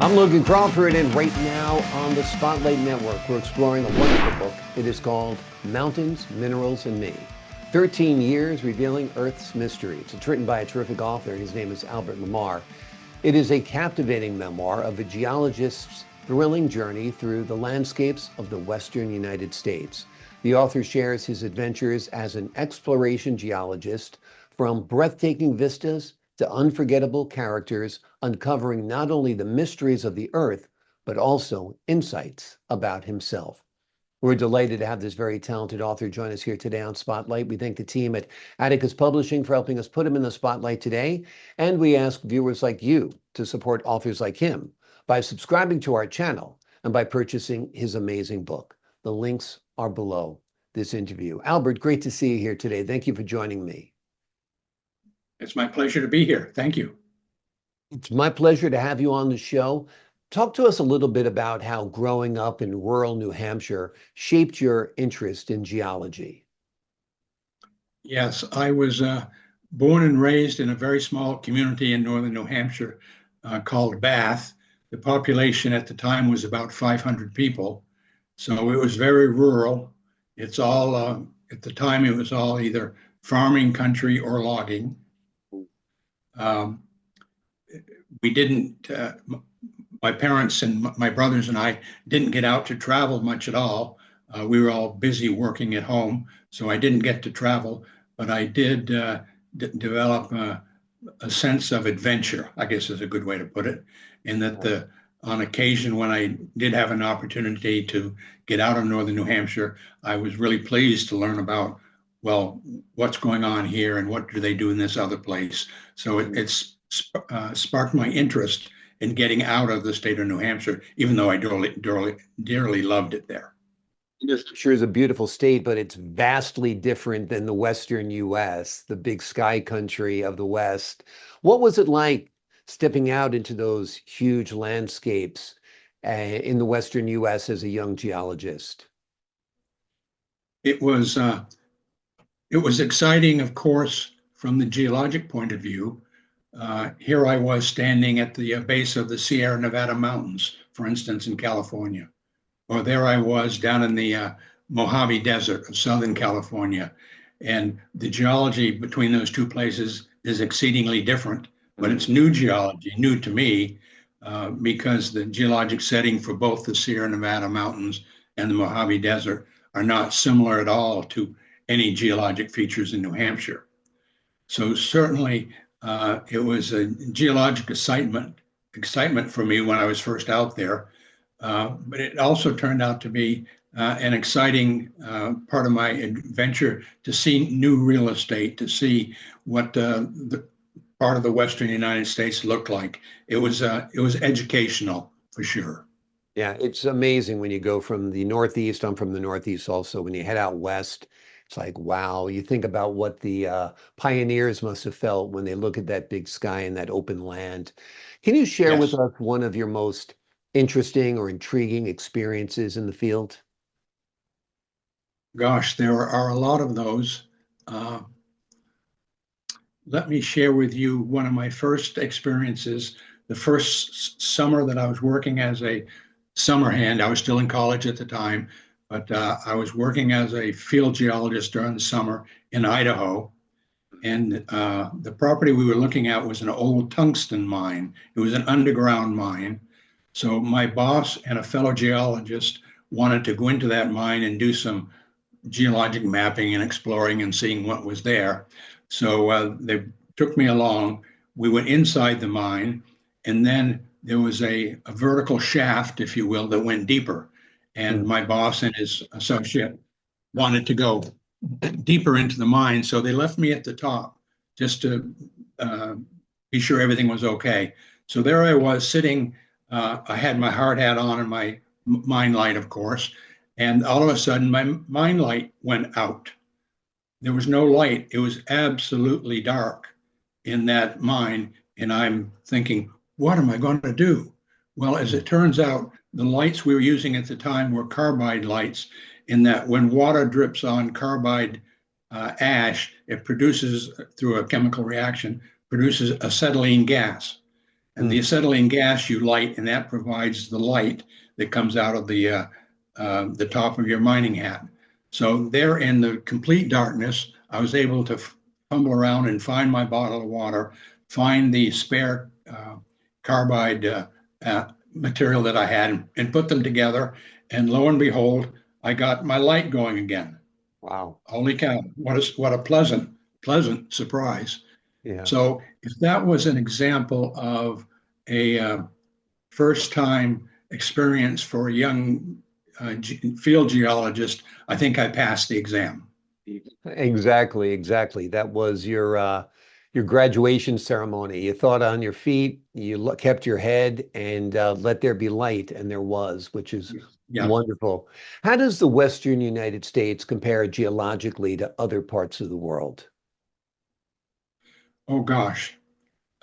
I'm Logan Crawford, and right now on the Spotlight Network, we're exploring a wonderful book. It is called Mountains, Minerals, and Me. 13 years revealing Earth's mysteries. It's written by a terrific author. His name is Albert Lamarre. It is a captivating memoir of a geologist's thrilling journey through the landscapes of the Western United States. The author shares his adventures as an exploration geologist, from breathtaking vistas to unforgettable characters, uncovering not only the mysteries of the earth, but also insights about himself. We're delighted to have this very talented author join us here today on Spotlight. We thank the team at Atticus Publishing for helping us put him in the spotlight today. And we ask viewers like you to support authors like him by subscribing to our channel and by purchasing his amazing book. The links are below this interview. Albert, great to see you here today. Thank you for joining me. It's my pleasure to be here. Thank you. It's my pleasure to have you on the show. Talk to us a little bit about how growing up in rural New Hampshire shaped your interest in geology. Yes, I was born and raised in a very small community in northern New Hampshire called Bath. The population at the time was about 500 people. So it was very rural. It's all, at the time, it was all either farming country or logging. We didn't, my parents and my brothers and I didn't get out to travel much at all. We were all busy working at home, so I didn't get to travel, but I did develop a sense of adventure, I guess is a good way to put it, in that on occasion when I did have an opportunity to get out of northern New Hampshire, I was really pleased to learn about, well, what's going on here and what do they do in this other place. So it's sparked my interest in getting out of the state of New Hampshire, even though I dearly loved it there. New Hampshire is a beautiful state, but it's vastly different than the Western US, the big sky country of the West. What was it like stepping out into those huge landscapes in the Western US as a young geologist? It was exciting, of course, from the geologic point of view. Here I was standing at the base of the Sierra Nevada mountains, for instance, in California. Or there I was down in the Mojave Desert of Southern California. And the geology between those two places is exceedingly different, but it's new geology, new to me, because the geologic setting for both the Sierra Nevada mountains and the Mojave Desert are not similar at all to any geologic features in New Hampshire. So certainly it was a geologic excitement for me when I was first out there. But it also turned out to be an exciting part of my adventure to see new real estate, to see what the part of the Western United States looked like. It was educational for sure. Yeah, it's amazing when you go from the Northeast. I'm from the Northeast also. When you head out west, it's like, wow, you think about what the pioneers must have felt when they look at that big sky and that open land. Can you share with Yes. us one of your most interesting or intriguing experiences in the field? Gosh, there are a lot of those. Uh, Let me share with you one of my first experiences. The first summer that I was working as a summer hand, I was still in college at the time, but I was working as a field geologist during the summer in Idaho. And the property we were looking at was an old tungsten mine. It was an underground mine. So my boss and a fellow geologist wanted to go into that mine and do some geologic mapping and exploring and seeing what was there. So they took me along. We went inside the mine, and then there was a vertical shaft, if you will, that went deeper. And my boss and his associate wanted to go deeper into the mine, so they left me at the top just to be sure everything was okay. So there I was sitting. I had my hard hat on and my mine light, of course, and all of a sudden my mine light went out. There was no light. It was absolutely dark in that mine. And I'm thinking, what am I going to do? Well, as it turns out, the lights we were using at the time were carbide lights, in that when water drips on carbide ash, it produces, through a chemical reaction, produces acetylene gas. And the acetylene gas you light, and that provides the light that comes out of the top of your mining hat. So there in the complete darkness, I was able to fumble around and find my bottle of water, find the spare carbide material that I had, and put them together. And lo and behold, I got my light going again. Wow. Holy cow! What a pleasant surprise. Yeah. So if that was an example of a first time experience for a young field geologist, I think I passed the exam. Exactly, exactly. That was your graduation ceremony. You thought on your feet, you kept your head, and let there be light, and there was, which is Yeah. wonderful. How does the Western United States compare geologically to other parts of the world? Oh gosh.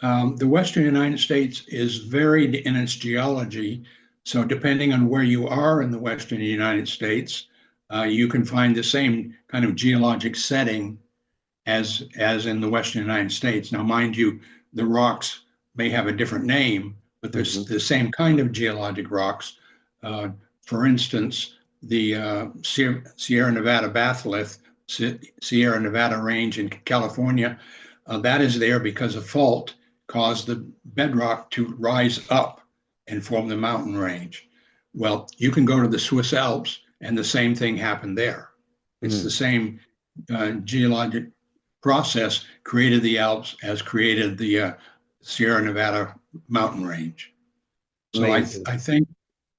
The Western United States is varied in its geology. So, depending on where you are in the Western United States, you can find the same kind of geologic setting as in the Western United States. Now, mind you, the rocks may have a different name, but there's Mhm. the same kind of geologic rocks. Uh, for instance, the Sierra Nevada batholith, Sierra Nevada range in California, that is there because a fault caused the bedrock to rise up and form the mountain range. Well, you can go to the Swiss Alps, and the same thing happened there. It's the Mm. same geologic process created the Alps as created the Sierra Nevada mountain range. So Amazing. I think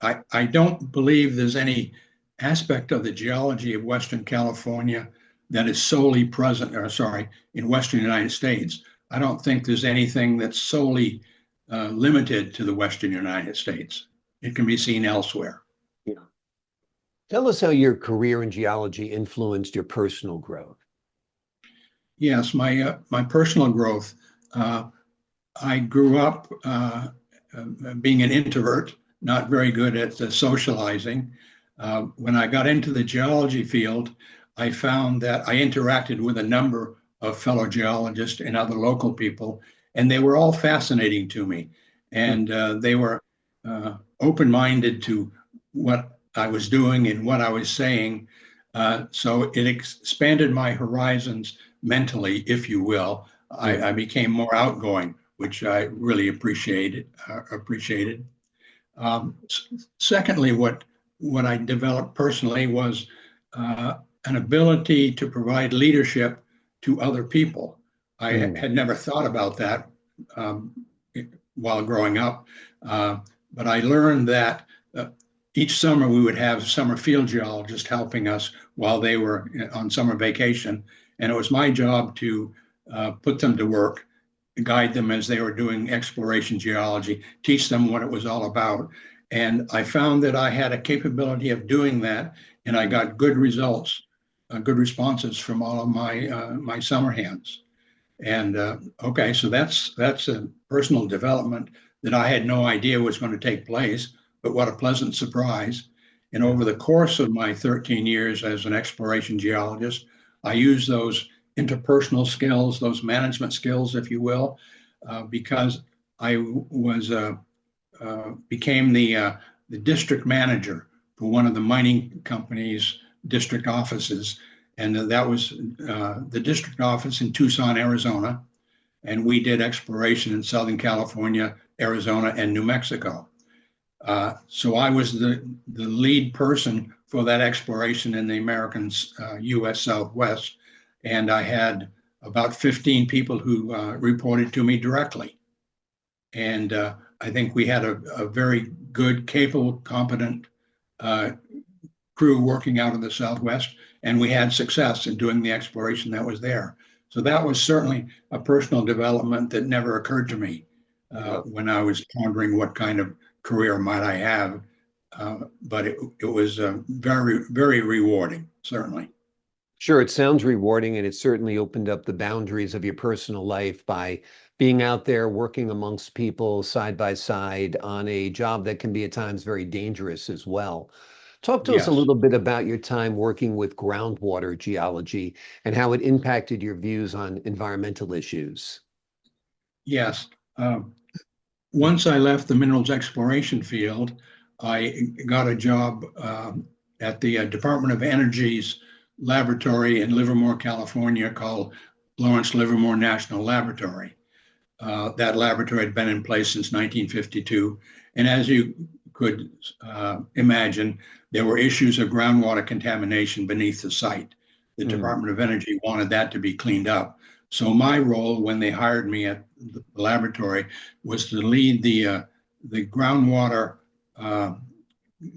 I don't believe there's any aspect of the geology of Western California that is solely present, or sorry, in Western United States. I don't think there's anything that's solely limited to the Western United States. It can be seen elsewhere. Yeah. Tell us how your career in geology influenced your personal growth. Yes, my personal growth. Uh, I grew up being an introvert, not very good at socializing. When I got into the geology field, I found that I interacted with a number of fellow geologists and other local people, and they were all fascinating to me. And they were open minded to what I was doing and what I was saying. So it expanded my horizons mentally, if you will. I became more outgoing, which I really appreciated. Um, Secondly, what I developed personally was an ability to provide leadership to other people. I Mm. had never thought about that um, while growing up, uh, but I learned that each summer we would have summer field geologists helping us while they were on summer vacation, and it was my job to put them to work, guide them as they were doing exploration geology, teach them what it was all about. And I found that I had a capability of doing that, and I got good results, good responses from all of my summer hands. And okay, so that's a personal development that I had no idea was going to take place, but what a pleasant surprise. And Yeah. over the course of my 13 years as an exploration geologist, I used those interpersonal skills, those management skills, if you will, because I was became the district manager for one of the mining company's district offices, and that was the district office in Tucson, Arizona, and we did exploration in Southern California, Arizona, and New Mexico. So I was the lead person for that exploration in the American U.S. Southwest, and I had about 15 people who reported to me directly. And I think we had a very good, capable, competent uh, crew working out of the Southwest, and we had success in doing the exploration that was there. So that was certainly a personal development that never occurred to me Yeah. when I was pondering what kind of career might I have. But it was very, very rewarding, certainly. Sure, it sounds rewarding, and it certainly opened up the boundaries of your personal life by being out there working amongst people side by side on a job that can be at times very dangerous as well. Talk to us a Yes, little bit about your time working with groundwater geology and how it impacted your views on environmental issues. yes. Um, Once I left the minerals exploration field, I got a job at the Department of Energy's laboratory in Livermore, California, called Lawrence Livermore National Laboratory. That laboratory had been in place since 1952. And as you could imagine, there were issues of groundwater contamination beneath the site. The Department of Energy wanted that to be cleaned up. So my role when they hired me at the laboratory was to lead the groundwater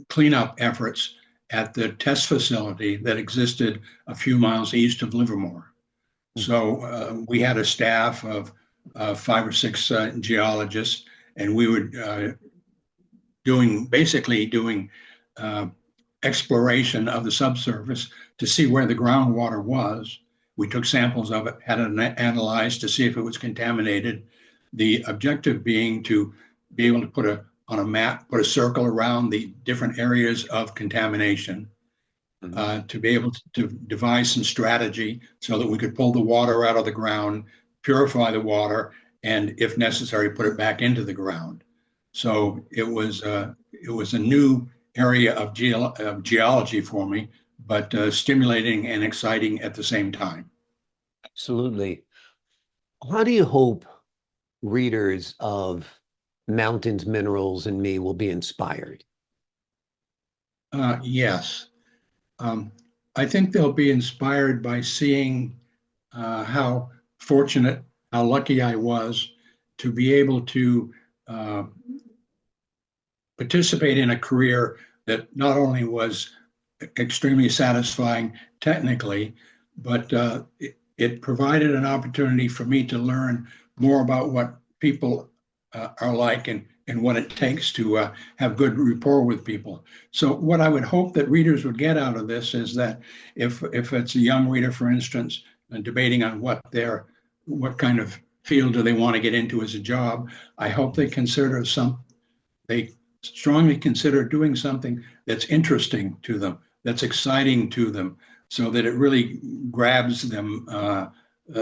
cleanup efforts at the test facility that existed a few miles east of Livermore. So we had a staff of 5 or 6 geologists, and we were basically doing exploration of the subsurface to see where the groundwater was. We took samples of it, had it analyzed to see if it was contaminated. The objective being to be able to put on a map, put a circle around the different areas of contamination, to be able to devise some strategy so that we could pull the water out of the ground, purify the water, and if necessary, put it back into the ground. So it was a new area of geology for me, but stimulating and exciting at the same time. Absolutely. How do you hope readers of Mountains, Minerals, and Me will be inspired? Yes. I think they'll be inspired by seeing how fortunate, how lucky I was to be able to participate in a career that not only was extremely satisfying technically, but it provided an opportunity for me to learn more about what people are like and what it takes to have good rapport with people. So what I would hope that readers would get out of this is that if it's a young reader, for instance, debating on what kind of field do they want to get into as a job, I hope they strongly consider doing something that's interesting to them, that's exciting to them, so that it really grabs them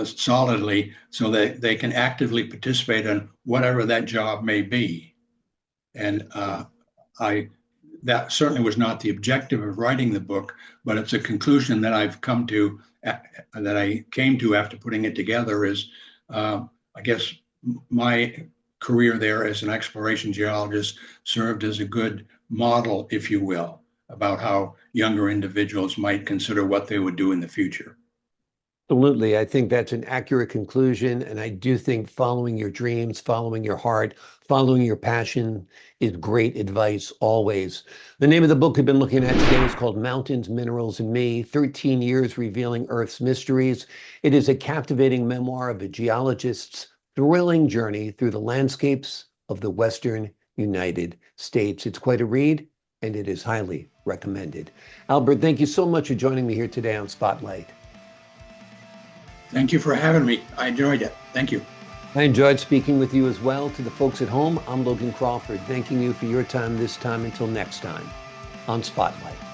solidly, so that they can actively participate in whatever that job may be. And that certainly was not the objective of writing the book, but it's a conclusion that I came to after putting it together. Is I guess my career there as an exploration geologist served as a good model, if you will, about how younger individuals might consider what they would do in the future. Absolutely. I think that's an accurate conclusion. And I do think following your dreams, following your heart, following your passion is great advice always. The name of the book we've been looking at today is called Mountains, Minerals, and Me, 13 Years Revealing Earth's Mysteries. It is a captivating memoir of a geologist's thrilling journey through the landscapes of the Western United States. It's quite a read, and it is highly recommended. Albert, thank you so much for joining me here today on Spotlight. Thank you for having me. I enjoyed it. Thank you. I enjoyed speaking with you as well. To the folks at home, I'm Logan Crawford, thanking you for your time this time. Until next time on Spotlight.